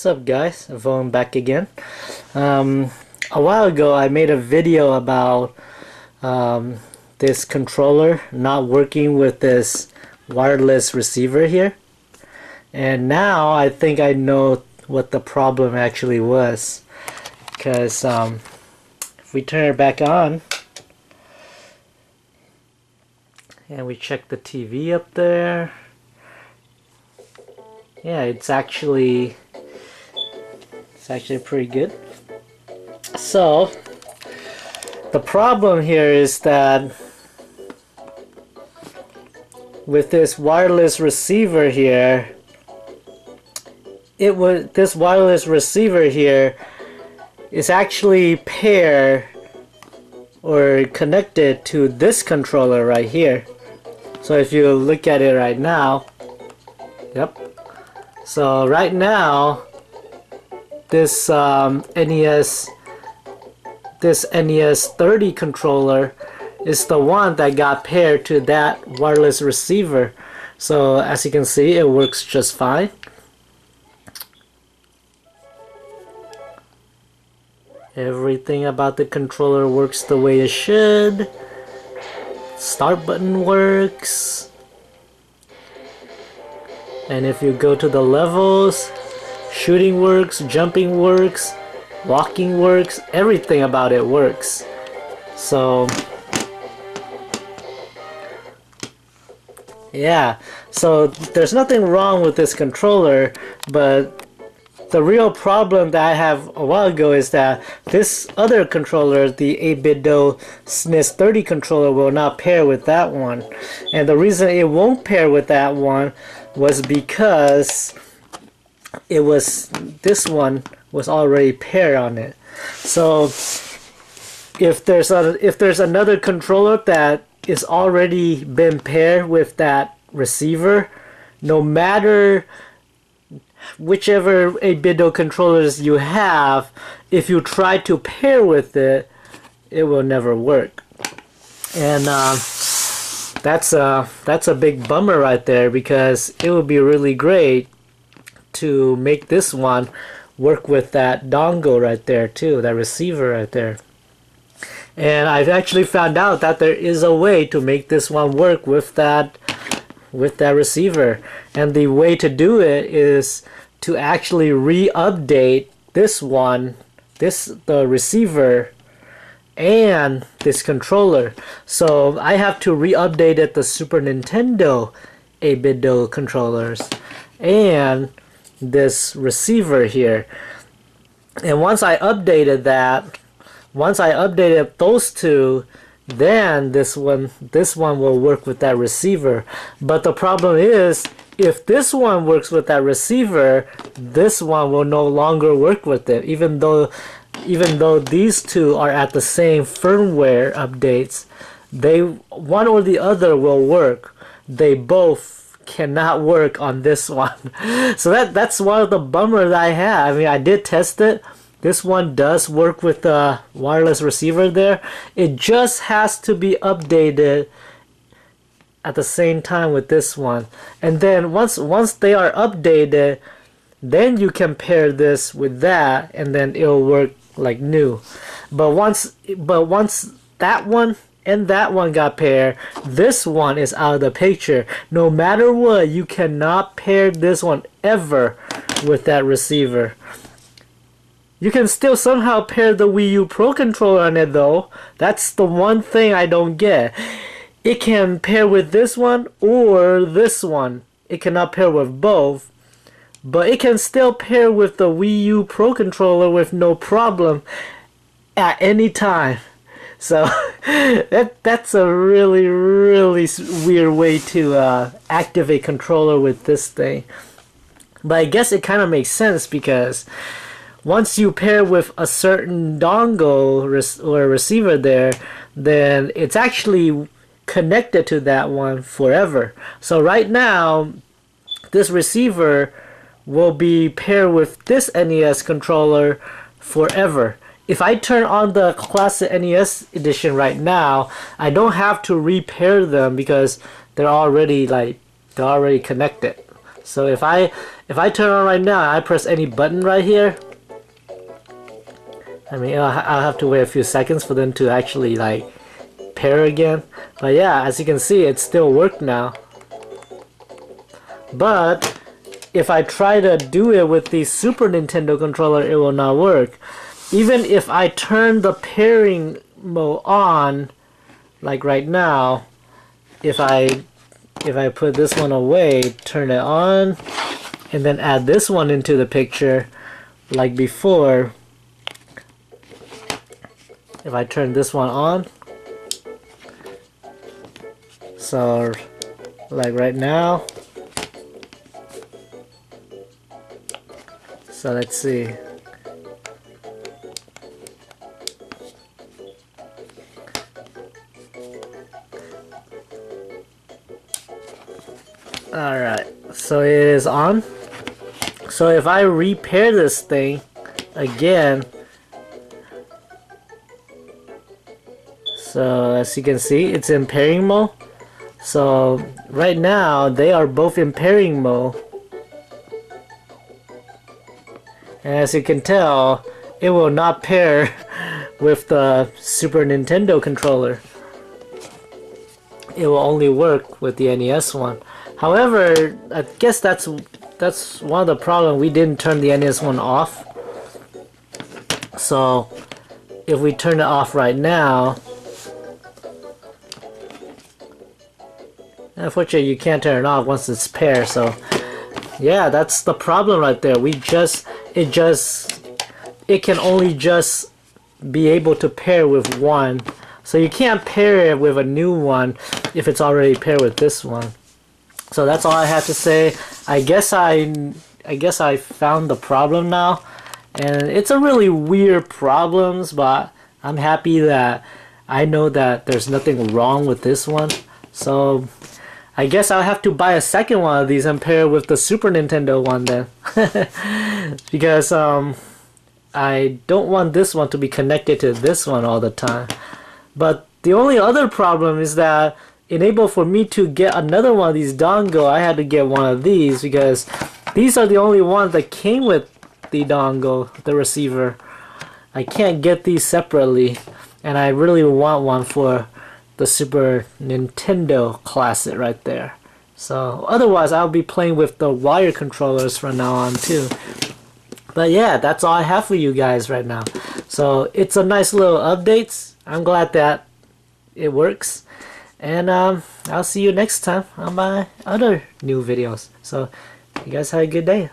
up, guys? Voan back again. A while ago I made a video about this controller not working with this wireless receiver here, and now I think I know what the problem actually was, because if we turn it back on and we check the TV up there, yeah, it's actually pretty good. So the problem here is that with this wireless receiver here, this wireless receiver here is actually paired or connected to this controller right here. So if you look at it right now, yep. So right now, this NES30 controller is the one that got paired to that wireless receiver. So as you can see, it works just fine. Everything about the controller works the way it should. Start button works. And if you go to the levels, shooting works, jumping works, walking works, everything about it works. So yeah, so there's nothing wrong with this controller, but the real problem that I have a while ago is that this other controller, the 8Bitdo SNES30 controller, will not pair with that one. And the reason it won't pair with that one was because this one was already paired on it. So if there's another controller that is already been paired with that receiver, no matter whichever 8Bitdo controllers you have, if you try to pair with it, it will never work. And that's a big bummer right there, because it would be really great to make this one work with that dongle right there too, that receiver right there. And I've actually found out that there is a way to make this one work with that receiver, and the way to do it is to actually re-update this one, the receiver and this controller. So I have to re-update it, the Super Nintendo 8Bitdo controllers and this receiver here. And once I updated those two, then this one will work with that receiver. But the problem is, if this one works with that receiver, this one will no longer work with it, even though these two are at the same firmware updates. One or the other will work. They both cannot work on this one. So that's one of the bummers I have. I mean, I did test it. This one does work with the wireless receiver there. It just has to be updated at the same time with this one. And then once they are updated, then you can pair this with that, and then it'll work like new. But once that one and that one got paired, this one is out of the picture. No matter what, you cannot pair this one ever with that receiver. You can still somehow pair the Wii U Pro controller on it though. That's the one thing I don't get. It can pair with this one or this one. It cannot pair with both, but it can still pair with the Wii U Pro controller with no problem at any time. So that's a really weird way to activate controller with this thing. But I guess it kind of makes sense, because once you pair with a certain dongle or receiver there, then it's actually connected to that one forever. So right now, this receiver will be paired with this NES controller forever. If I turn on the classic NES edition right now, I don't have to repair them because they're already connected. So if I turn on right now, I press any button right here. I mean, I'll have to wait a few seconds for them to actually like pair again. But yeah, as you can see, it still worked now. But if I try to do it with the Super Nintendo controller, it will not work. Even if I turn the pairing mode on, like right now, if I put this one away, turn it on, and then add this one into the picture, like before, if I turn this one on, so like right now, so let's see. Alright, so it is on. So if I repair this thing again, so as you can see, it's in pairing mode. So right now they are both in pairing mode, and as you can tell, it will not pair with the Super Nintendo controller. It will only work with the NES one. However, I guess that's one of the problems. We didn't turn the NES one off. So if we turn it off right now, unfortunately you can't turn it off once it's paired. So yeah, that's the problem right there. It can only just be able to pair with one. So you can't pair it with a new one if it's already paired with this one. So that's all I have to say. I guess I found the problem now, and it's a really weird problem, but I'm happy that I know that there's nothing wrong with this one. So I guess I'll have to buy a second one of these and pair it with the Super Nintendo one then. Because I don't want this one to be connected to this one all the time. But the only other problem is that in order for me to get another one of these dongle, I had to get one of these, because these are the only ones that came with the dongle, the receiver. I can't get these separately, and I really want one for the Super Nintendo Classic right there. So otherwise I'll be playing with the wire controllers from now on too. But yeah, that's all I have for you guys right now. So it's a nice little update. I'm glad that it works. And I'll see you next time on my other new videos. So you guys have a good day.